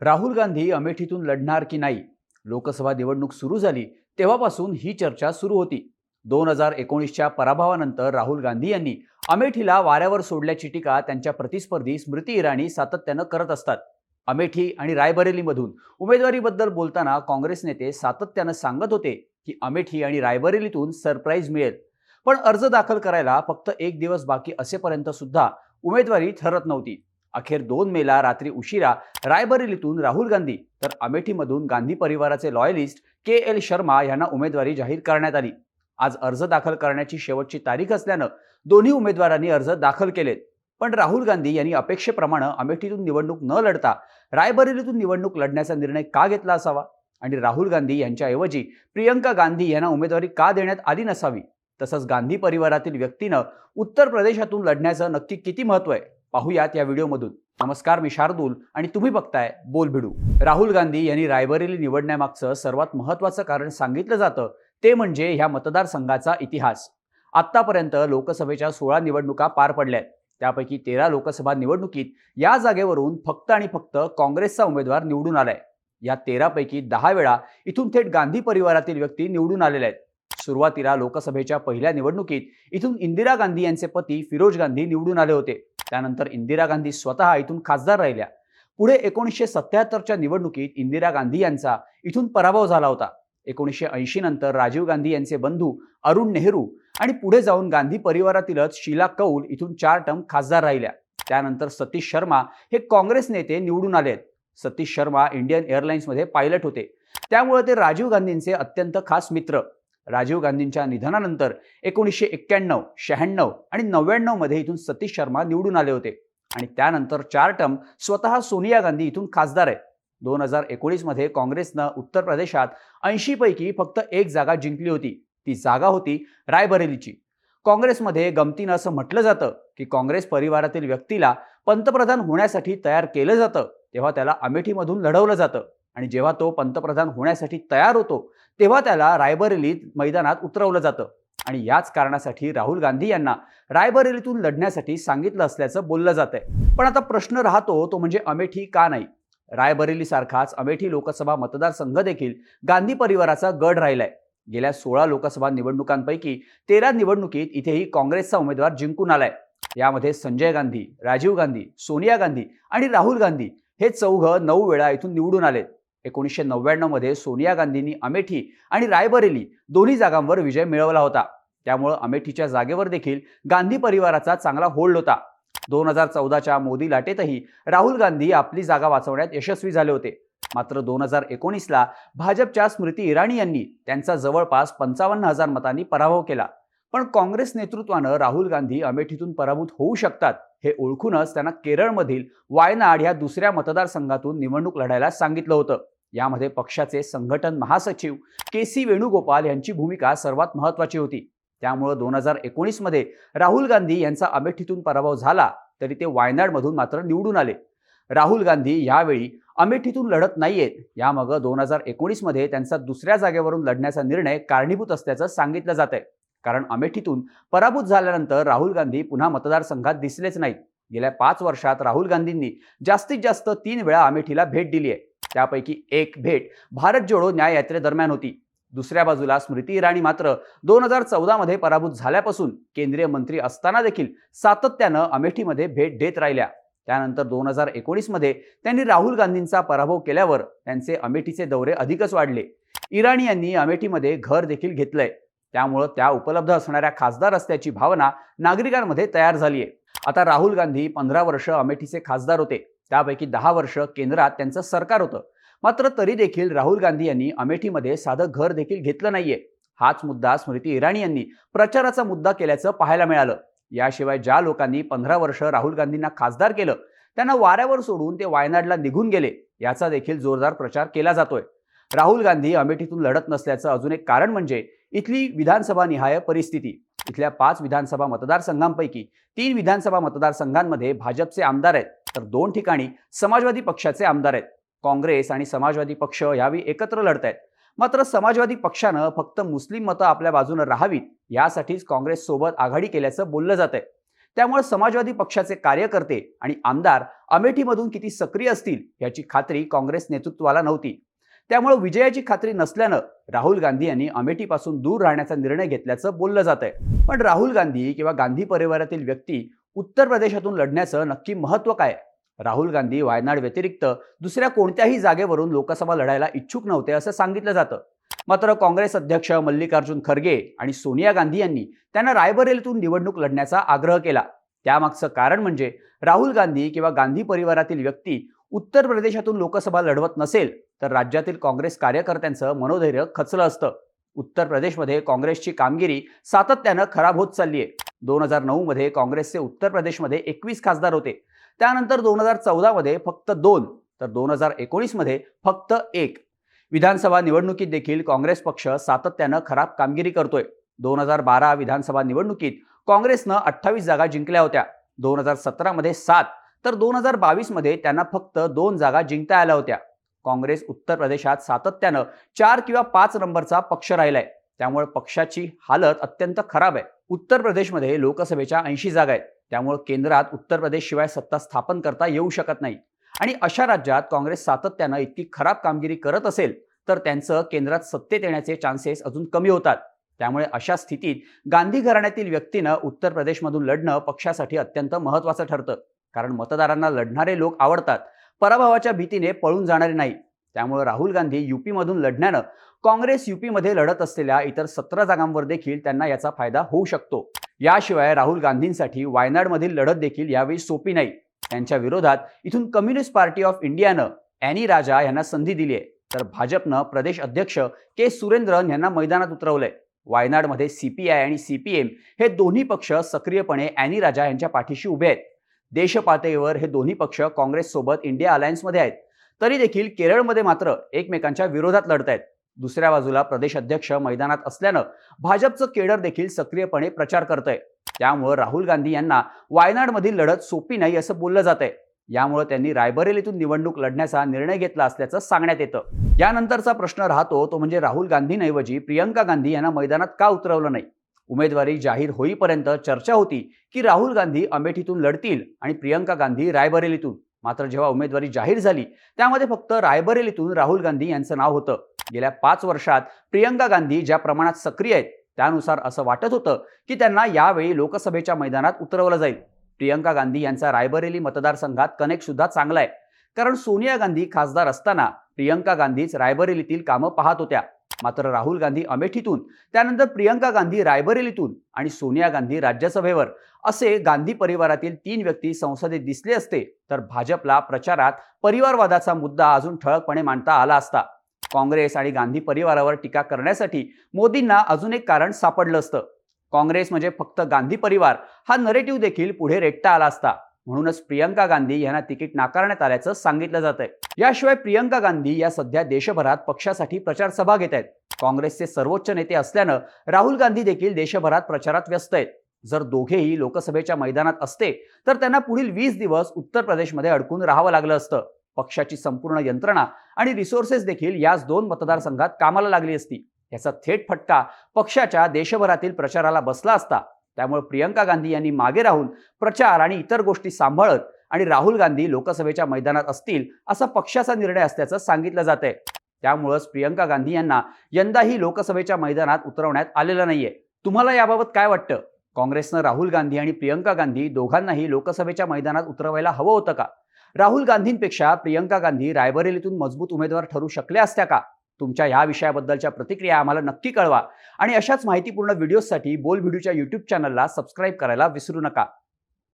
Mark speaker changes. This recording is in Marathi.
Speaker 1: राहुल गांधी अमेठीतून लढणार की नाही? लोकसभा निवडणूक सुरू झाली तेव्हापासून ही चर्चा सुरू होती. 2019च्या पराभवानंतर राहुल गांधी यांनी अमेठीला वाऱ्यावर सोडल्याची टीका त्यांच्या प्रतिस्पर्धी स्मृती इराणी सातत्यानं करत असतात. अमेठी आणि रायबरेलीमधून उमेदवारीबद्दल बोलताना काँग्रेस नेते सातत्यानं सांगत होते की अमेठी आणि रायबरेलीतून सरप्राईज मिळेल. पण अर्ज दाखल करायला फक्त एक दिवस बाकी असेपर्यंत सुद्धा उमेदवारी ठरत नव्हती. अखेर 2 मेला रात्री उशिरा रायबरेलीतून राहुल गांधी तर अमेठीमधून गांधी परिवाराचे लॉयलिस्ट KL शर्मा यांना उमेदवारी जाहीर करण्यात आली. आज अर्ज दाखल करण्याची शेवटची तारीख असल्यानं दोन्ही उमेदवारांनी अर्ज दाखल केलेत. पण राहुल गांधी यांनी अपेक्षेप्रमाणे अमेठीतून निवडणूक न लढता रायबरेलीतून निवडणूक लढण्याचा निर्णय का घेतला असावा आणि राहुल गांधी यांच्याऐवजी प्रियंका गांधी यांना उमेदवारी का देण्यात आली नसावी? तसंच गांधी परिवारातील व्यक्तीनं उत्तर प्रदेशातून लढण्याचं नक्की किती महत्त्व आहे पाहूयात या व्हिडिओमधून. नमस्कार, मी शार्दूल आणि तुम्ही बघताय बोलबिडू. राहुल गांधी यांनी रायबरेली निवडण्यामागचं सर्वात महत्त्वाचं कारण सांगितलं जातं ते म्हणजे ह्या मतदारसंघाचा इतिहास. आत्तापर्यंत लोकसभेच्या 16 निवडणुका पार पडल्यात. त्यापैकी 13 लोकसभा निवडणुकीत या जागेवरून फक्त आणि फक्त काँग्रेसचा उमेदवार निवडून आलाय. या 13 पैकी 10 वेळा इथून थेट गांधी परिवारातील व्यक्ती निवडून आलेले आहेत. सुरुवातीला लोकसभेच्या पहिल्या निवडणुकीत इथून इंदिरा गांधी यांचे पती फिरोज गांधी निवडून आले होते. त्यानंतर इंदिरा गांधी स्वतः इथून खासदार राहिल्या. पुढे 1977च्या निवडणुकीत इंदिरा गांधी यांचा इथून पराभव झाला होता. 1980 नंतर राजीव गांधी यांचे बंधू अरुण नेहरू आणि पुढे जाऊन गांधी परिवारातीलच शीला कौल इथून 4 टर्म खासदार राहिल्या. त्यानंतर सतीश शर्मा हे काँग्रेस नेते निवडून आलेत. सतीश शर्मा इंडियन एअरलाइन्समध्ये पायलट होते, त्यामुळे ते राजीव गांधींचे अत्यंत खास मित्र. राजीव गांधींच्या निधनानंतर 1991, 96 आणि 99 मध्ये इथून सतीश शर्मा निवडून आले होते आणि त्यानंतर 4 टर्म स्वतः सोनिया गांधी इथून खासदार आहेत. 2019 मध्ये काँग्रेसनं उत्तर प्रदेशात 80 पैकी फक्त एक जागा जिंकली होती. ती जागा होती रायबरेलीची. काँग्रेसमध्ये गमतीनं असं म्हटलं जातं की काँग्रेस परिवारातील व्यक्तीला पंतप्रधान होण्यासाठी तयार केलं जातं तेव्हा त्याला अमेठीमधून लढवलं जातं आणि जेव्हा तो पंतप्रधान होण्यासाठी तयार होतो तेव्हा त्याला रायबरेलीत मैदानात उतरवलं जातं. आणि याच कारणासाठी राहुल गांधी यांना रायबरेलीतून लढण्यासाठी सांगितलं असल्याचं बोललं जातंय. पण आता प्रश्न राहतो तो म्हणजे अमेठी का नाही? रायबरेली सारखाच अमेठी लोकसभा मतदारसंघ देखील गांधी परिवाराचा गड राहिलाय. गेल्या 16 लोकसभा निवडणुकांपैकी 13 निवडणुकीत इथेही काँग्रेसचा उमेदवार जिंकून आलाय. यामध्ये संजय गांधी, राजीव गांधी, सोनिया गांधी आणि राहुल गांधी हे चौघं 9 वेळा इथून निवडून आलेत. 1999 मध्ये सोनिया गांधींनी अमेठी आणि रायबरेली दोन्ही जागांवर विजय मिळवला होता. त्यामुळे अमेठीच्या जागेवर देखील गांधी परिवाराचा चांगला होल्ड होता. 2014च्या मोदी लाटेतही राहुल गांधी आपली जागा वाचवण्यात यशस्वी झाले होते. मात्र 2019ला भाजपच्या स्मृती इराणी यांनी त्यांचा जवळपास 55,000 मतांनी पराभव केला. पण काँग्रेस नेतृत्वानं राहुल गांधी अमेठीतून पराभूत होऊ शकतात हे ओळखूनच त्यांना केरळमधील वायनाड या दुसऱ्या मतदारसंघातून निवडणूक लढायला सांगितलं होतं. यामध्ये पक्षाचे संघटन महासचिव KC वेणुगोपाल यांची भूमिका सर्वात महत्त्वाची होती. त्यामुळे 2019 मध्ये राहुल गांधी यांचा अमेठीतून पराभव झाला तरी ते वायनाडमधून मात्र निवडून आले. राहुल गांधी यावेळी अमेठीतून लढत नाहीयेत. यामागे 2019 मध्ये त्यांचा दुसऱ्या जागेवरून लढण्याचा निर्णय कारणीभूत असल्याचं सांगितलं जात आहे. कारण अमेठीतून पराभूत झाल्यानंतर राहुल गांधी पुन्हा मतदारसंघात दिसलेच नाहीत. गेल्या 5 वर्षात राहुल गांधींनी जास्तीत जास्त 3 वेळा अमेठीला भेट दिली आहे. त्यापैकी एक भेट भारत जोडो न्याय यात्रेदरम्यान होती. दुसऱ्या बाजूला स्मृती इराणी मात्र 2014 मध्ये पराभूत झाल्यापासून केंद्रीय मंत्री असताना देखील सातत्यानं अमेठीमध्ये भेट देत राहिल्या. त्यानंतर 2019 मध्ये त्यांनी राहुल गांधींचा पराभव केल्यावर त्यांचे अमेठीचे दौरे अधिकच वाढले. इराणी यांनी अमेठीमध्ये घर देखील घेतलंय. त्यामुळे त्या उपलब्ध असणाऱ्या खासदार असल्याची भावना नागरिकांमध्ये तयार झाली आहे. आता राहुल गांधी 15 वर्ष अमेठीचे खासदार होते. त्यापैकी 10 वर्ष केंद्रात त्यांचं सरकार होतं. मात्र तरी देखील राहुल गांधी यांनी अमेठीमध्ये साधं घर देखील घेतलं नाहीये. हाच मुद्दा स्मृती इराणी यांनी प्रचाराचा मुद्दा केल्याचं पाहायला मिळालं. याशिवाय ज्या लोकांनी 15 वर्ष राहुल गांधींना खासदार केलं त्यांना वाऱ्यावर सोडून ते वायनाडला निघून गेले याचा देखील जोरदार प्रचार केला जातोय. राहुल गांधी अमेठीतून लढत नसल्याचं अजून एक कारण म्हणजे इथली विधानसभा निहाय परिस्थिती. इथल्या 5 विधानसभा मतदारसंघांपैकी 3 विधानसभा मतदारसंघांमध्ये भाजपचे आमदार आहेत तर 2 ठिकाणी समाजवादी पक्षाचे आमदार आहेत. काँग्रेस आणि समाजवादी पक्ष यावेळी एकत्र लढत आहेत. मात्र समाजवादी पक्षानं फक्त मुस्लिम मतं आपल्या बाजूने राहावीत यासाठीच काँग्रेस सोबत आघाडी केल्याचं बोललं जातंय. त्यामुळे समाजवादी पक्षाचे कार्यकर्ते आणि आमदार अमेठीमधून किती सक्रिय असतील याची खात्री काँग्रेस नेतृत्वाला नव्हती. त्यामुळे विजयाची खात्री नसल्यानं राहुल गांधी यांनी अमेठीपासून दूर राहण्याचा निर्णय घेतल्याचं बोललं जात आहे. पण राहुल गांधी किंवा गांधी परिवारातील व्यक्ती उत्तर प्रदेशातून लढण्याचं नक्की महत्त्व काय? राहुल गांधी वायनाड व्यतिरिक्त दुसऱ्या कोणत्याही जागेवरून लोकसभा लढायला इच्छुक नव्हते असं सांगितलं जातं. मात्र काँग्रेस अध्यक्ष मल्लिकार्जुन खरगे आणि सोनिया गांधी यांनी त्यांना रायबरेलीतून निवडणूक लढण्याचा आग्रह केला. त्यामागचं कारण म्हणजे राहुल गांधी किंवा गांधी परिवारातील व्यक्ती उत्तर प्रदेशातून लोकसभा लढवत नसेल तर राज्यातील काँग्रेस कार्यकर्त्यांचं मनोधैर्य खचलं असतं. उत्तर प्रदेशमध्ये काँग्रेसची कामगिरी सातत्यानं खराब होत चालली आहे. 2009 मध्ये काँग्रेसचे उत्तर प्रदेशमध्ये 21 खासदार होते. त्यानंतर 2014 मध्ये फक्त 2 तर 2019 मध्ये फक्त 1. विधानसभा निवडणुकीत देखील काँग्रेस पक्ष सातत्यानं खराब कामगिरी करतोय. 2012 विधानसभा निवडणुकीत काँग्रेसनं 28 जागा जिंकल्या होत्या. 2017 मध्ये 7 तर 2022 मध्ये त्यांना फक्त 2 जागा जिंकता आल्या होत्या. काँग्रेस उत्तर प्रदेशात सातत्यानं 4 किंवा 5 नंबरचा पक्ष राहिलाय. त्यामुळे पक्षाची हालत अत्यंत खराब आहे. उत्तर प्रदेशमध्ये लोकसभेच्या 80 जागा आहेत. त्यामुळे केंद्रात उत्तर प्रदेश शिवाय सत्ता स्थापन करता येऊ शकत नाही. आणि अशा राज्यात काँग्रेस सातत्यानं इतकी खराब कामगिरी करत असेल तर त्यांचं केंद्रात सत्तेत येण्याचे चान्सेस अजून कमी होतात. त्यामुळे अशा स्थितीत गांधी घराण्यातील व्यक्तीनं उत्तर प्रदेशमधून लढणं पक्षासाठी अत्यंत महत्त्वाचं ठरतं. कारण मतदारांना लढणारे लोक आवडतात, पराभवाच्या भीतीने पळून जाणारे नाही. त्यामुळे राहुल गांधी युपीमधून लढण्यानं काँग्रेस युपीमध्ये लढत असलेल्या इतर 17 जागांवर देखील त्यांना याचा फायदा होऊ शकतो. याशिवाय राहुल गांधींसाठी वायनाडमधील लढत देखील यावेळी सोपी नाही. त्यांच्या विरोधात इथून कम्युनिस्ट पार्टी ऑफ इंडियानं एनी राजा यांना संधी दिली आहे, तर भाजपनं प्रदेश अध्यक्ष के सुरेंद्रन यांना मैदानात उतरवलंय. वायनाडमध्ये सीपीआय आणि सीपीएम हे दोन्ही पक्ष सक्रियपणे एनी राजा यांच्या पाठीशी उभे आहेत. देशपातळीवर हे दोन्ही पक्ष काँग्रेससोबत इंडिया अलायन्समध्ये आहेत. तरी देखील केरळमध्ये मात्र एकमेकांच्या विरोधात लढत आहेत. दुसऱ्या बाजूला प्रदेश अध्यक्ष मैदानात असल्यानं भाजपचं केडर देखील सक्रियपणे प्रचार करतंय. त्यामुळे राहुल गांधी यांना वायनाडमधील लढत सोपी नाही असं बोललं जात आहे. यामुळे त्यांनी रायबरेलीतून निवडणूक लढण्याचा निर्णय घेतला असल्याचं सांगण्यात येतं. यानंतरचा प्रश्न राहतो तो म्हणजे राहुल गांधींऐवजी प्रियंका गांधी यांना मैदानात का उतरवलं नाही? उमेदवारी जाहीर होईपर्यंत चर्चा होती की राहुल गांधी अमेठीतून लढतील आणि प्रियंका गांधी रायबरेलीतून. मात्र जेव्हा उमेदवारी जाहीर झाली त्यामध्ये फक्त रायबरेलीतून राहुल गांधी यांचं नाव होतं. गेल्या 5 वर्षात प्रियंका गांधी ज्या प्रमाणात सक्रिय आहेत त्यानुसार असं वाटत होतं की त्यांना यावेळी लोकसभेच्या मैदानात उतरवलं जाईल. प्रियंका गांधी यांचा रायबरेली मतदारसंघात कनेक्ट सुद्धा चांगला आहे. कारण सोनिया गांधी खासदार असताना प्रियंका गांधीच रायबरेलीतील कामं पाहत होत्या. मात्र राहुल गांधी अमेठीतून, त्यानंतर प्रियंका गांधी रायबरेलीतून आणि सोनिया गांधी राज्यसभेवर असे गांधी परिवारातील 3 व्यक्ती संसदेत दिसले असते तर भाजपला प्रचारात परिवारवादाचा मुद्दा अजून ठळकपणे मांडता आला असता. काँग्रेस आणि गांधी परिवारावर टीका करण्यासाठी मोदींना अजून एक कारण सापडलं असतं. काँग्रेस म्हणजे फक्त गांधी परिवार हा नरेटिव्ह देखील पुढे रेटता आला असता. म्हणूनच प्रियंका गांधी यांना तिकीट नाकारण्यात आल्याचं सांगितलं जात आहे. याशिवाय प्रियंका गांधी या सध्या देशभरात पक्षासाठी प्रचार सभा घेत आहेत. काँग्रेसचे सर्वोच्च नेते असल्यानं राहुल गांधी देखील देशभरात प्रचारात व्यस्त आहेत. जर दोघेही लोकसभेच्या मैदानात असते तर त्यांना पुढील 20 दिवस उत्तर प्रदेशमध्ये अडकून राहावं लागलं असतं. पक्षाची संपूर्ण यंत्रणा आणि रिसोर्सेस देखील याच 2 मतदारसंघात कामाला लागली असती. याचा थेट फटका पक्षाच्या देशभरातील प्रचाराला बसला असता. त्यामुळे प्रियंका गांधी यांनी मागे राहून प्रचार आणि इतर गोष्टी सांभाळत आणि राहुल गांधी लोकसभेच्या मैदानात असतील असा पक्षाचा निर्णय असल्याचं सांगितलं जात आहे. त्यामुळेच प्रियंका गांधी यांना यंदाही लोकसभेच्या मैदानात उतरवण्यात आलेलं नाहीये. तुम्हाला याबाबत काय वाटतं? काँग्रेसनं राहुल गांधी आणि प्रियंका गांधी दोघांनाही लोकसभेच्या मैदानात उतरवायला हवं होतं का? राहुल गांधींपेक्षा प्रियंका गांधी रायबरेलीतून मजबूत उमेदवार ठरू शकल्या असत्या का? तुमच्या या विषयाबद्दलच्या प्रतिक्रिया आम्हाला नक्की कळवा आणि अशाच माहितीपूर्ण व्हिडिओसाठी बोल व्हिडिओच्या YouTube चॅनलला सबस्क्राईब करायला विसरू नका.